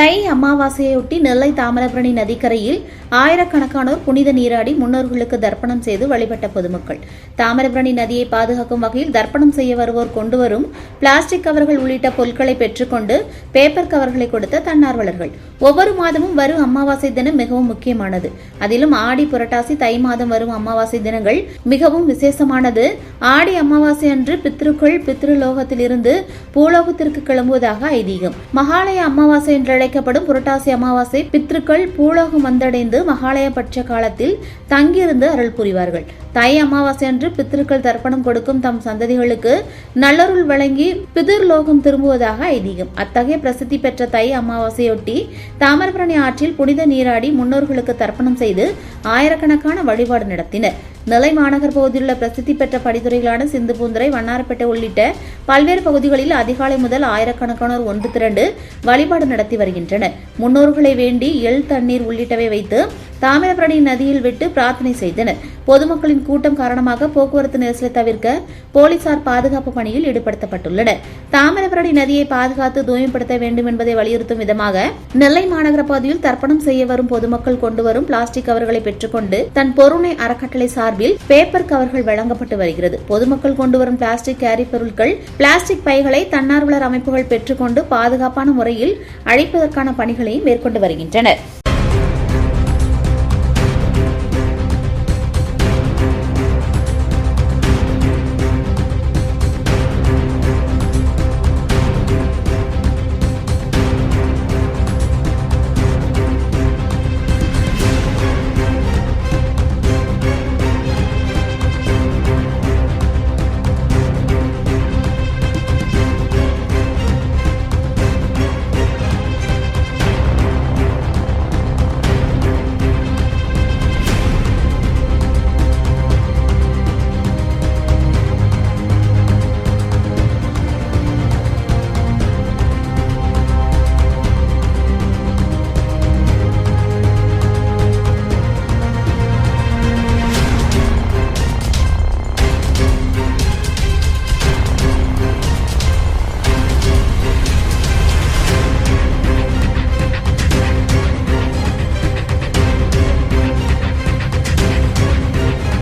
தை அமாவாசையொட்டி நெல்லை தாமிரபரணி நதிக்கரையில் ஆயிரக்கணக்கானோர் புனித நீராடி முன்னோர்களுக்கு தர்ப்பணம் செய்து வழிபட்ட பொதுமக்கள். தாமிரபரணி நதியை பாதுகாக்கும் வகையில் தர்ப்பணம் செய்ய வருவோர் கொண்டு வரும் பிளாஸ்டிக் கவர்கள் உள்ளிட்ட பொருட்களை பெற்றுக்கொண்டு பேப்பர் கவர்களை கொடுத்த தன்னார்வலர்கள். ஒவ்வொரு மாதமும் வரும் அமாவாசை தினம் மிகவும் முக்கியமானது. அதிலும் ஆடி, புரட்டாசி, தை மாதம் வரும் அமாவாசை தினங்கள் மிகவும் விசேஷமானது. ஆடி அமாவாசை அன்று பித்ருக்கள் பித்ருலோகத்திலிருந்து பூலோகத்திற்கு கிளம்புவதாக ஐதீகம். மகாலய அமாவாசை என்று அழைக்கப்படும் புரட்டாசி அமாவாசை பித்ருக்கள் பூலோகம் வந்தடைந்து மகாலய பட்ச காலத்தில் தங்கியிருந்து அருள் புரிவார்கள். தை அமாவாசை அன்று பித்ருக்கள் தர்ப்பணம் கொடுக்கும் தம் சந்ததிகளுக்கு நல்லருள் வழங்கி பிதிர்லோகம் திரும்புவதாக ஐதீகம். அத்தகைய பிரசித்தி பெற்ற தை அமாவாசையொட்டி தாமிரபரணி ஆற்றில் புனித நீராடி முன்னோர்களுக்கு தர்ப்பணம் செய்து ஆயிரக்கணக்கான வழிபாடு நடத்தினர். நெல்லை மாநகர் பகுதியில் உள்ள பிரசித்தி பெற்ற படித்துறைகளான சிந்துபூந்துறை, வண்ணாரப்பேட்டை உள்ளிட்ட பல்வேறு பகுதிகளில் அதிகாலை முதல் ஆயிரக்கணக்கானோர் ஒன்று திரண்டு வழிபாடு நடத்தி வருகின்றனர். முன்னோர்களை வேண்டி எள், தண்ணீர் உள்ளிட்டவை வைத்து தாமிரபரணி நதியில் விட்டு பிரார்த்தனை செய்தனர். பொதுமக்களின் கூட்டம் காரணமாக போக்குவரத்து நெரிசலை தவிர்க்க போலீசார் பாதுகாப்பு பணியில் ஈடுபடுத்தப்பட்டுள்ளனர். தாமிரபரணி நதியை பாதுகாத்து தூய்மைப்படுத்த வேண்டும் என்பதை வலியுறுத்தும் விதமாக நெல்லை மாநகர பகுதியில் தர்ப்பணம் செய்ய வரும் பொதுமக்கள் கொண்டு வரும் பிளாஸ்டிக் கவர்களை பெற்றுக்கொண்டு தன் பொருணை அறக்கட்டளை சார்பில் பேப்பர் கவர்கள் வழங்கப்பட்டு வருகிறது. பொதுமக்கள் கொண்டு வரும் பிளாஸ்டிக் கேரி பொருட்கள், பிளாஸ்டிக் பைகளை தன்னார்வலர் அமைப்புகள் பெற்றுக்கொண்டு பாதுகாப்பான முறையில் அழிப்பதற்கான பணிகளையும் மேற்கொண்டு வருகின்றனர்.